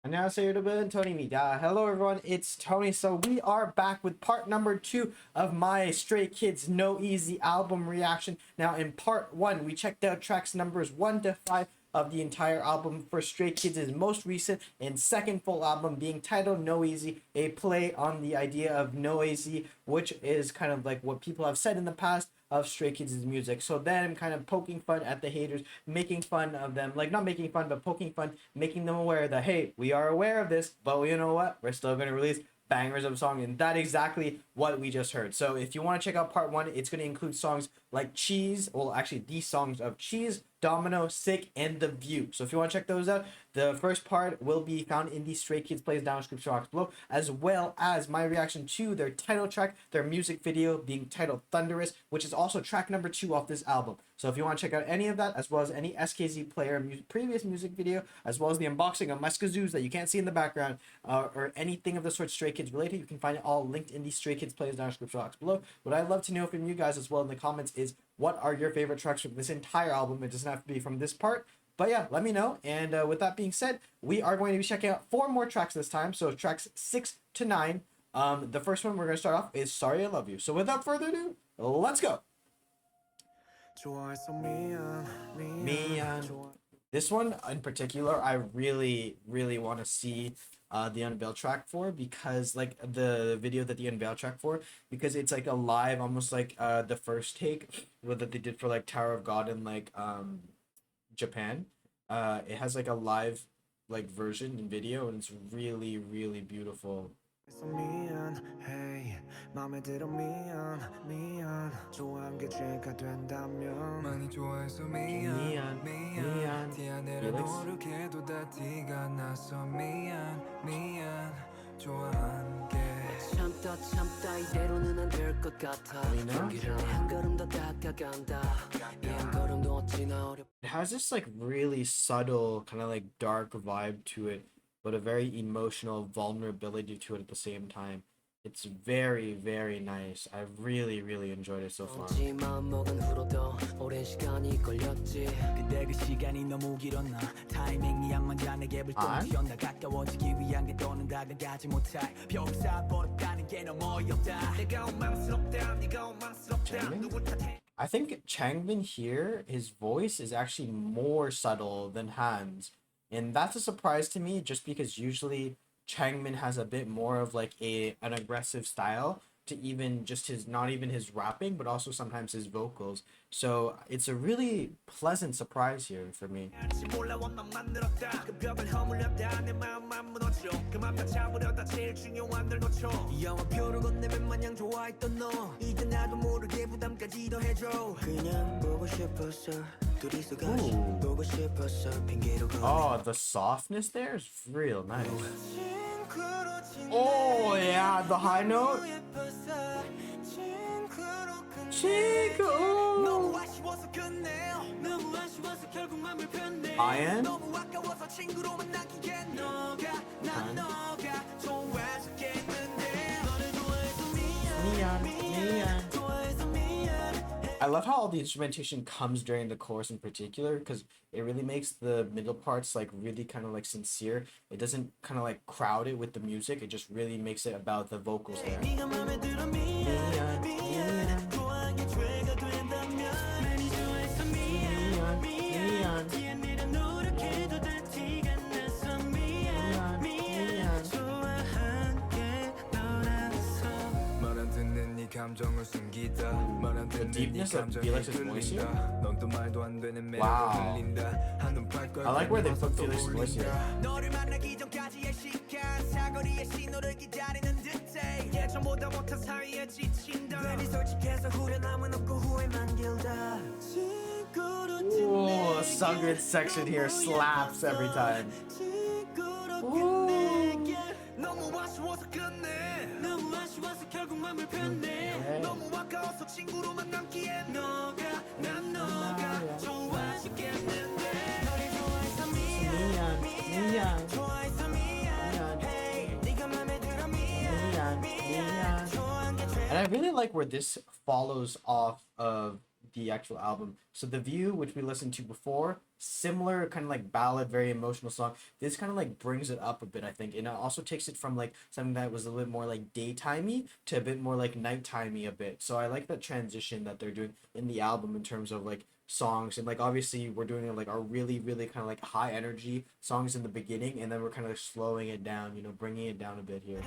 안녕하세요, 여러분. Tony입니다. Hello, everyone. It's Tony. So we are back with part number 2 of my Stray Kids Noeasy album reaction. Now, in part 1, we checked out tracks numbers 1 to 5 of the entire album for Stray Kids' most recent and second full album, being titled Noeasy, a play on the idea of Noeasy, which is kind of like what people have said in the past of Stray Kids' music. So then kind of poking fun at the haters, making fun of them, like not making fun, but poking fun, making them aware that, hey, we are aware of this, but you know what? We're still going to release bangers of song, and that exactly what we just heard. So if you want to check out part 1, it's going to include songs like Cheese, well, actually these songs of Cheese, Domino, Sick, and The View. So if you want to check those out, the first part will be found in the Stray Kids Plays Down description box below, as well as my reaction to their title track, their music video being titled Thunderous, which is also track number 2 off this album. So if you want to check out any of that, as well as any SKZ player previous music video, as well as the unboxing of my skazoos that you can't see in the background, or anything of the sort Stray Kids related, you can find it all linked in the Stray Kids Plays Down description box below. What I'd love to know from you guys as well in the comments is, what are your favorite tracks from this entire album? It doesn't have to be from this part, but yeah, let me know. And with that being said, we are going to be checking out 4 more tracks this time. So tracks 6 to 9. The first one we're going to start off is Sorry I Love You. So without further ado, let's go. This one in particular, I really want to see the unveil track for, because like the video that the unveil track for, because it's like a live, almost like the first take that they did for like Tower of God in like Japan. It has like a live like version in video, and it's really beautiful. Hey, 맘에 들어 미안 좋아한 게 죄가 된다면 많이 좋아해서 미안 티가 내려 노력해도 다 티가 나서 미안 좋아한 게 참다 이대로는 안 될 것 같아 여기를 한 걸음 더 다가간다 이 한 걸음도 어찌나 어렵. It has this like really subtle kind of like dark vibe to it, but a very emotional vulnerability to it at the same time. It's very nice. I really enjoyed it so far. I think Changbin here, his voice is actually more subtle than Han's. And that's a surprise to me, just because usually Changmin has a bit more of like an aggressive style to even just his, not even his rapping, but also sometimes his vocals. So it's a really pleasant surprise here for me. Oh, the softness there is real nice. Oh yeah, the high note. Ian? I love how all the instrumentation comes during the chorus in particular, because it really makes the middle parts like really kind of like sincere. It doesn't kind of like crowd it with the music. It just really makes it about the vocals there. The deepness of Felix's voice here. Wow. I like where they put Felix's voice here. Ooh, Sungrid section here slaps every time. Ooh. And I really like where this follows off of the actual album. So The View, which we listened to before, similar kind of like ballad, very emotional song. This kind of like brings it up a bit, I think, and it also takes it from like something that was a little bit more like daytimey to a bit more like nighttimey a bit. So I like that transition that they're doing in the album in terms of like songs, and like obviously we're doing like our really kind of like high energy songs in the beginning, and then we're kind of slowing it down, bringing it down a bit here.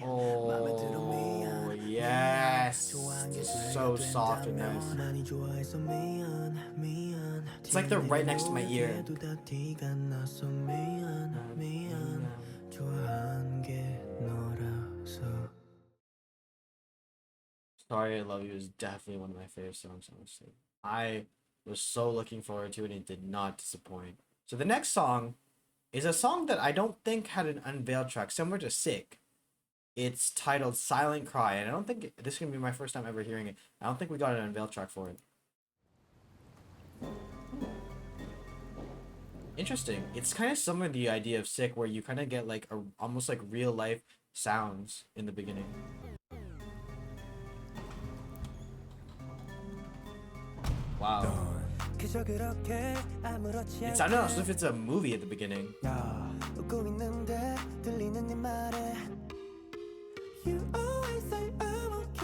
Oh yes, it's so soft and nice. It's like they're right next to my ear. Sorry I Love You is definitely one of my favorite songs, honestly. I was so looking forward to it, and it did not disappoint. So the next song is a song that I don't think had an unveiled track, similar to Sick. It's titled Silent Cry, and I don't think this is going to be my first time ever hearing it. I don't think we got an unveiled track for it. Interesting. It's kind of similar to the idea of Sick, where you kind of get like almost like real life sounds in the beginning. Wow. It sounded as if it's a movie at the beginning.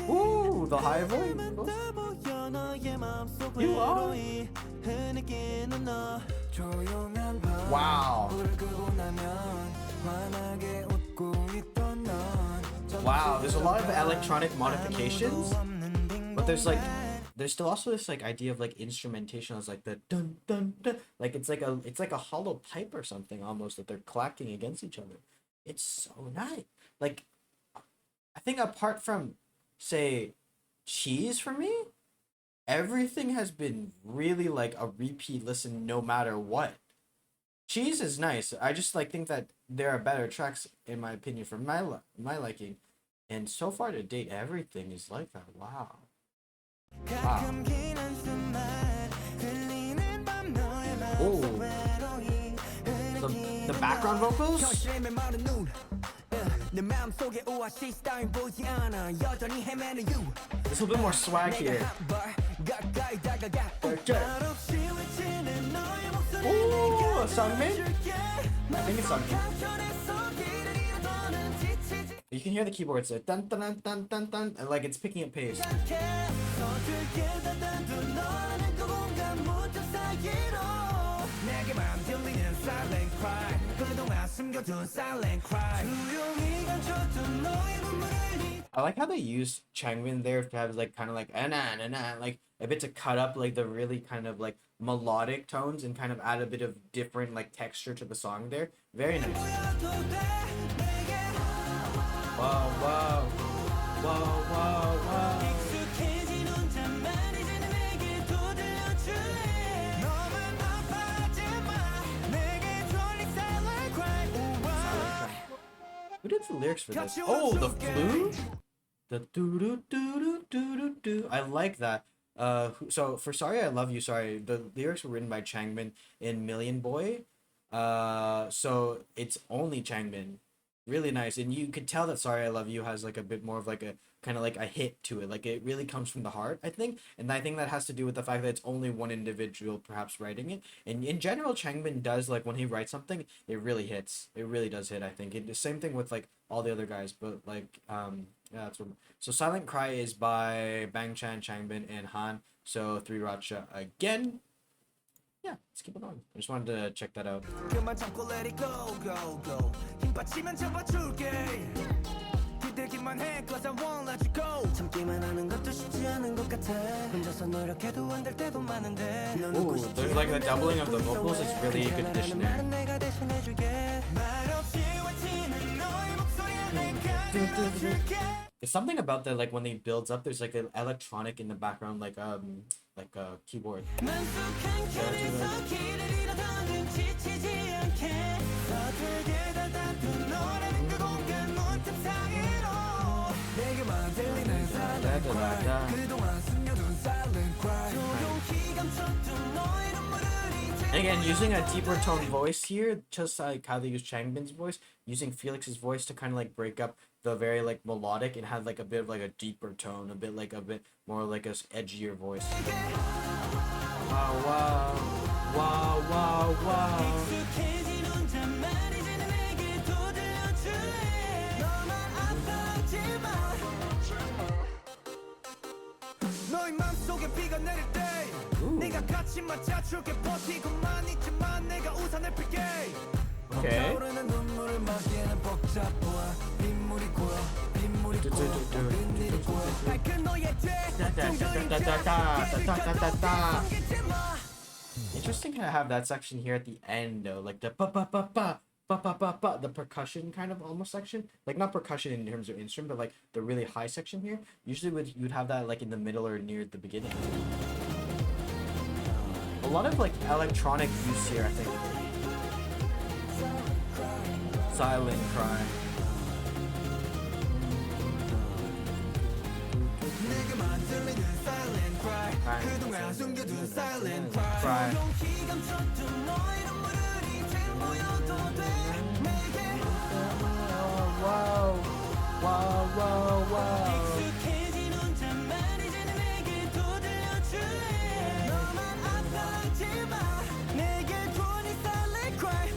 Ooh, the high voice. You are. Wow. Wow, there's a lot of electronic modifications, but there's still also this like idea of like instrumentation. It's like the dun dun dun, like it's like a hollow pipe or something almost that they're clacking against each other. It's so nice. Like, I think apart from say Cheese, for me, everything has been really like a repeat listen no matter what. Cheese is nice. I just like think that there are better tracks in my opinion for my liking, and so far to date everything is like that. Wow. Wow. Oh, the background vocals. There's a little bit more swag here. Oh, Sungmin? I think it's Sungmin. You can hear the keyboards dun dun dun dun dun dun, and like it's picking up pace. I like how they use Changmin there to have like kind of like like a bit to cut up like the really kind of like melodic tones and kind of add a bit of different like texture to the song there. Very nice. Wow, wow, wow, wow, wow. Who did the lyrics for this? Oh, the flute? The doo doo doo doo doo doo doo. I like that. So for Sorry I Love You, sorry, the lyrics were written by Changmin in Million Boy. So it's only Changmin. Really nice, and you could tell that Sorry I Love You has like a bit more of like a kind of like a hit to it. Like it really comes from the heart, I think, and I think that has to do with the fact that it's only one individual perhaps writing it. And in general, Changmin does like when he writes something, it really hits. It really does hit. I think the same thing with like all the other guys, but like yeah, that's what. So Silent Cry is by Bang Chan, Changbin, and Han. So 3 Racha again. Yeah, let's keep it on. I just wanted to check that out. Ooh, there's like the doubling of the vocals. It's really a good addition there. It's something about that, like when they builds up, there's like an electronic in the background, like a keyboard. again, using a deeper tone voice here, just like how they use Changbin's voice, using Felix's voice to kind of like break up the very like melodic and had like a bit of like a deeper tone, a bit more like a edgier voice. Wow, wow, wow, wow, wow. 너의 맘속에 비가 내릴 때 네가 같이 맞아줄게 버티고만 있지만 내가 우산을 빌게 Okay. 타오르는 눈물을 막기에는 복잡해 빗물이 고여 빗물이 고여 빗물이 고여 밝은 너의 죄 Interesting to have that section here at the end though, like the ba ba ba ba ba ba ba ba, the percussion kind of almost section, like not percussion in terms of instrument, but like the really high section here. Usually you'd have that like in the middle or near the beginning. A lot of like electronic use here, I think. Silent cry. 그동안 숨겨둔 silent cry 용기 감췄던 너의 눈물을 이제 보여도 돼 내게 Wow, wow, wow, wow. 익숙해진 혼잣말 이제는 내게 또 들려줄래 너만 아파하지 마 내게 줘 네 silent cry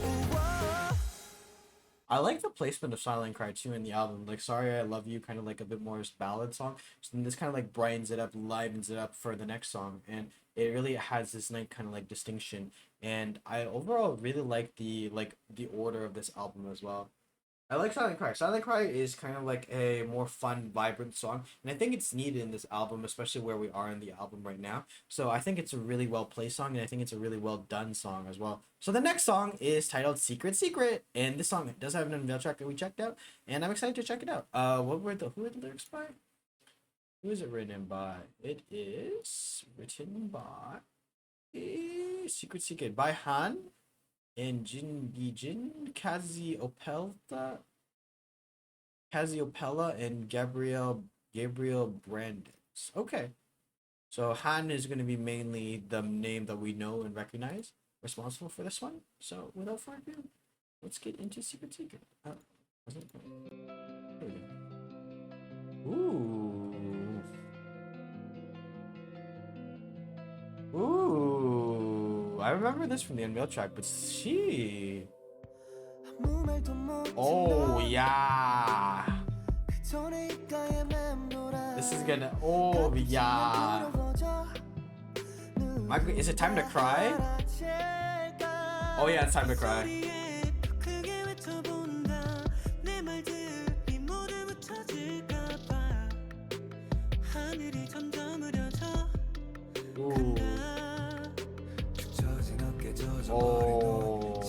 I like the placement of Silent Cry too in the album. Like Sorry I Love You, kind of like a bit more ballad song. So then this kind of like brightens it up, livens it up for the next song, and it really has this nice kind of like distinction. And I overall really like the order of this album as well. I like Silent Cry. Silent Cry is kind of like a more fun, vibrant song, and I think it's needed in this album, especially where we are in the album right now. So I think it's a really well placed song, and I think it's a really well done song as well. So the next song is titled Secret Secret, and this song does have an unveiled track that we checked out, and I'm excited to check it out. Who are the lyrics by? Who is it written by? It is written by Secret Secret by Han and Jin Bijin, Casiopella, and Gabriel Brandes. Okay. So Han is going to be mainly the name that we know and recognize, responsible for this one. So without further ado, let's get into Secret Secret. Here we go. Ooh, I remember this from the unveiled track, but she. Oh yeah. This is gonna. Oh yeah. Is it time to cry? Oh yeah, it's time to cry. Ooh. Oh.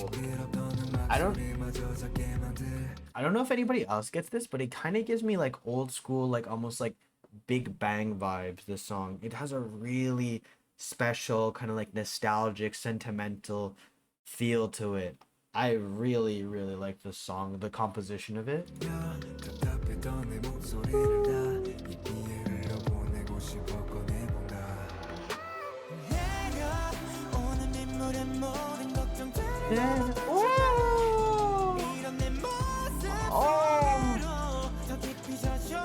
I don't know if anybody else gets this, but it kind of gives me like old school, like almost like Big Bang vibes, this song. It has a really special kind of like nostalgic, sentimental feel to it. I really, really like this song, the composition of it.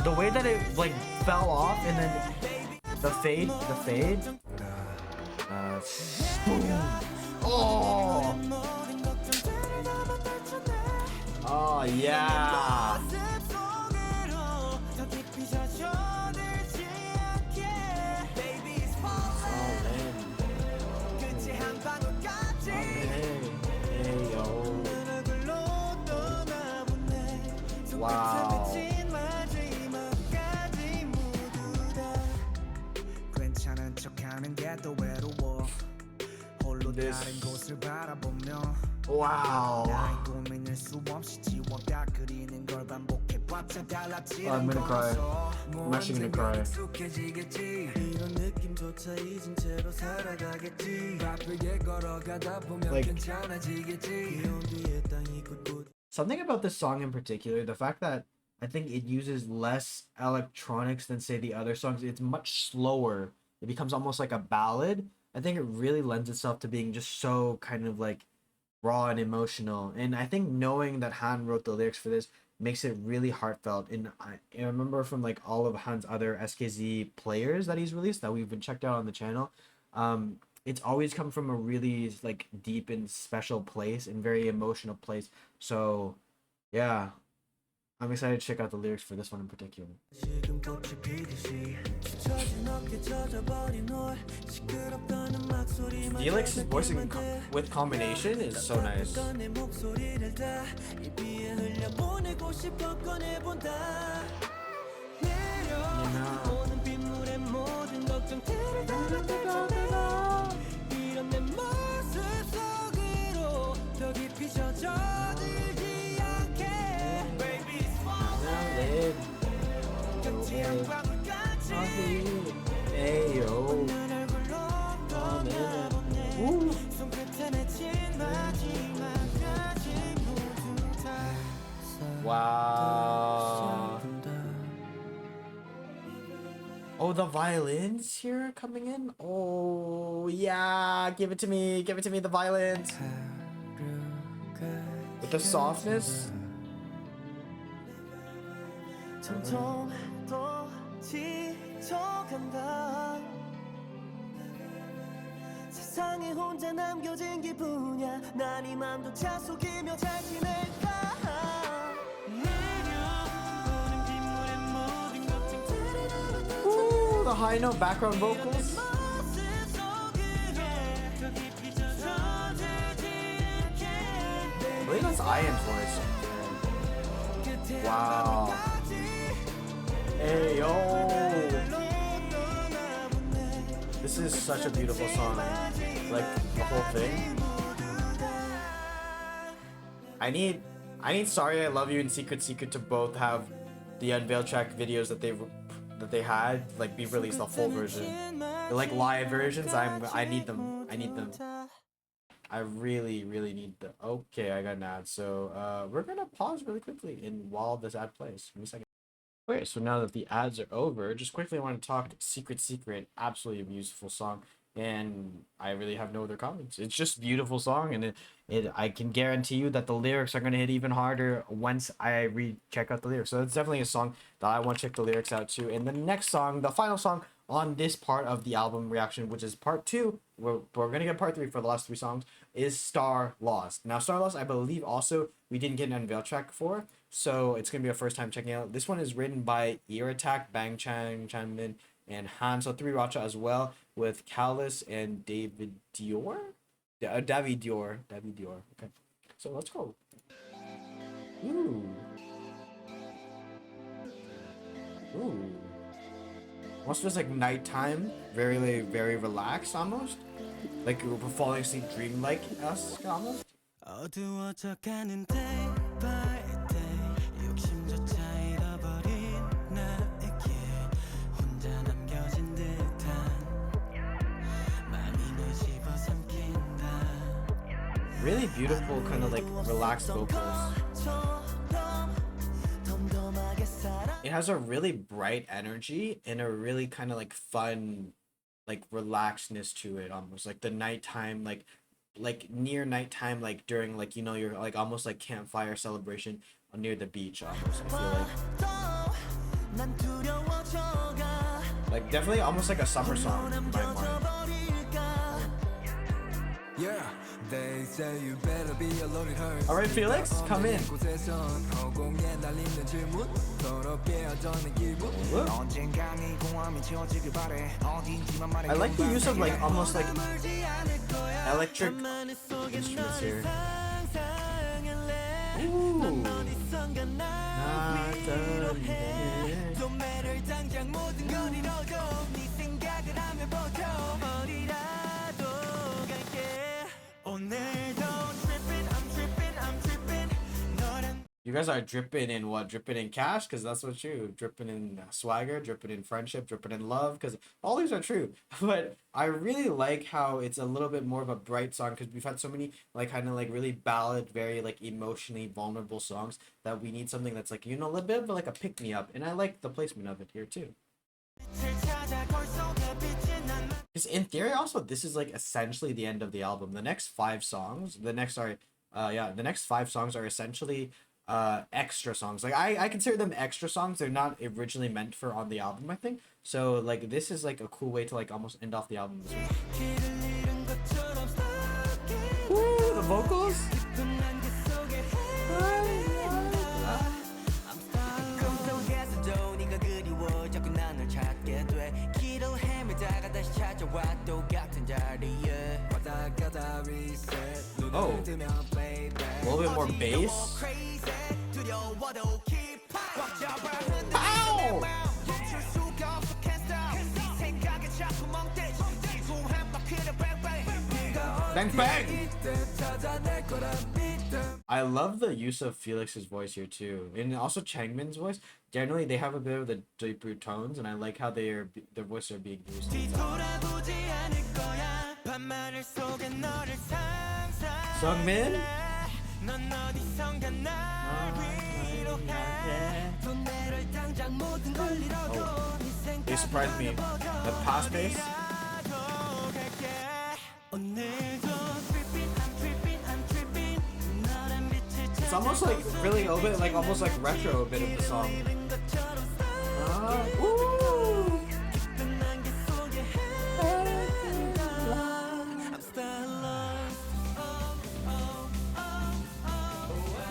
The way that it like fell off and then the fade. Oh. Oh yeah. Wow. This. Wow. I'm gonna cry. I'm actually gonna cry. Like, something about this song in particular, the fact that I think it uses less electronics than say the other songs. It's much slower. It becomes almost like a ballad, I think it really lends itself to being just so kind of like raw and emotional. And I think knowing that Han wrote the lyrics for this makes it really heartfelt. And I remember from like all of Han's other SKZ players that he's released that we've been checked out on the channel, it's always come from a really like deep and special place and very emotional place. So yeah, I'm excited to check out the lyrics for this one in particular. Felix's voice with combination is so nice. Wow. Oh, the violins here coming in. Oh yeah, give it to me, the violins with the softness. 세상에 혼자 남겨진 기분이야. 난 이 맘도 차 속이며 잘 지낼까. Ooh, the high note background vocals. I believe that's Ian's voice. Wow. Hey yo. This is such a beautiful song. Like the whole thing. I need Sorry I Love You and Secret Secret to both have the unveiled track videos that they had like be released, the full version. They're like live versions. I need them. I really need them. Okay, I got an ad. So we're gonna pause really quickly while this ad plays. Give me a second. Okay, so now that the ads are over, just quickly I want to talk Secret Secret. Absolutely a beautiful song, and I really have no other comments. It's just a beautiful song, and I can guarantee you that the lyrics are going to hit even harder once I check out the lyrics. So it's definitely a song that I want to check the lyrics out to. And the next song, the final song on this part of the album reaction, which is part 2, we're going to get part 3 for the last 3 songs, is Star Lost. Now, Star Lost, I believe also we didn't get an unveiled track for, so it's going to be our first time checking out. This one is written by Ear Attack, Bang Chanmin, and Han, so 3 Racha as well, with Callus and David Dior? David Dior. Okay, so let's go. Ooh. Almost feels like nighttime, very relaxed almost. Like we're falling asleep dream-like almost. 어두워져가는 day by day 욕심조차 잃어버린 나에게 혼자 남겨진 듯한 마음이 집어삼킨다. Really beautiful, kind of like relaxed vocals. It has a really bright energy and a really kind of like fun, like relaxedness to it, almost like the nighttime, like near nighttime, like during like, you know, you're like almost like campfire celebration near the beach almost. I feel like definitely almost like a summer song in my mind. Yeah. They say you better be alone in her. All right, Felix, come in. I like the use of like almost like electric instruments here. Ooh. You guys are dripping in what? Dripping in cash? Because that's what's true. Dripping in swagger, dripping in friendship, dripping in love. Because all these are true. But I really like how it's a little bit more of a bright song. Because we've had so many like kind of like really ballad, very like emotionally vulnerable songs that we need something that's like, you know, a little bit of like a pick-me-up. And I like the placement of it here too. Because in theory, also, this is like essentially the end of the album. The next five songs, the next five songs are essentially extra songs. Like I consider them extra songs. They're not originally meant for on the album, I think. So like this is like a cool way to like almost end off the album. Woo, the vocals. Oh, a little bit more bass. Ow! Bang bang! I love the use of Felix's voice here too, and also Changmin's voice. Generally, they have a bit of the deeper tones, and I like how their voices are being used. Sungmin? Oh, they surprised me. The past bass. It's almost like really a bit like almost like retro a bit of the song. Ooh.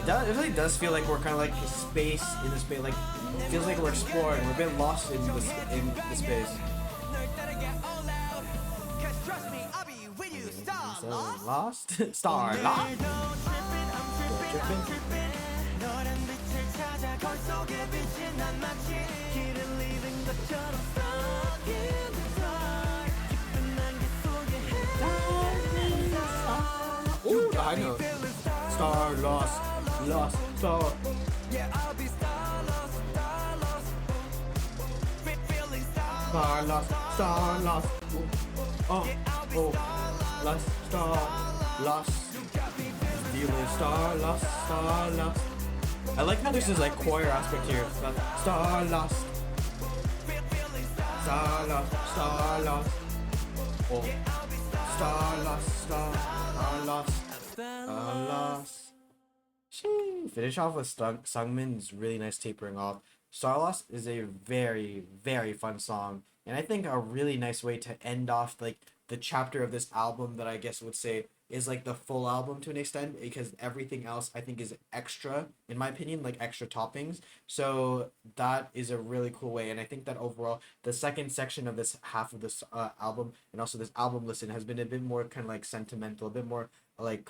It really does feel like we're kind of like space in the space. Like it feels like we're exploring. We're a bit lost in the space. Lost? Star lost? Ooh, I know. Star lost, lost star. Star lost, star lost. Oh, oh, lost star lost. Feeling star lost, star lost. I like how there's this like choir aspect here. Star lost, star lost, star lost. Oh, star lost, star lost, star lost. Finish off with Sungmin's really nice tapering off. Star Lost is a very, very fun song, and I think a really nice way to end off like the chapter of this album that I guess would say is like the full album to an extent, because everything else I think is extra, in my opinion, like extra toppings. So that is a really cool way, and I think that overall the second section of this half of this album and also this album listen has been a bit more kind of like sentimental, a bit more like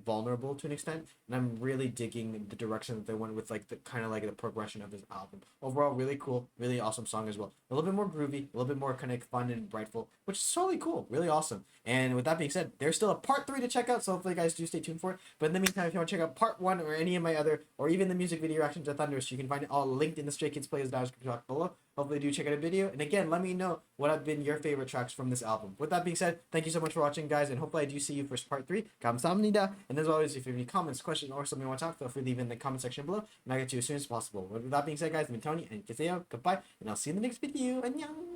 vulnerable to an extent, and I'm really digging the direction that they went with like the kind of like the progression of this album. Overall, really cool, really awesome song as well. A little bit more groovy, a little bit more kind of fun and brightful, which is totally cool, really awesome. And with that being said, there's still a part 3 to check out, so hopefully you guys do stay tuned for it. But in the meantime, if you want to check out part 1 or any of my other, or even the music video reactions to Thunders, you can find it all linked in the Stray Kids playlist description box below. Hopefully do check out a video, and again, let me know what have been your favorite tracks from this album. With that being said, thank you so much for watching, guys, and hopefully I do see you for part 3. 감사합니다. And as always, if you have any comments, questions, or something you want to talk, feel free to leave in the comment section below, and I'll get to you as soon as possible. With that being said, guys, I'm Tony, and 계세요. Goodbye, and I'll see you in the next video. 안녕.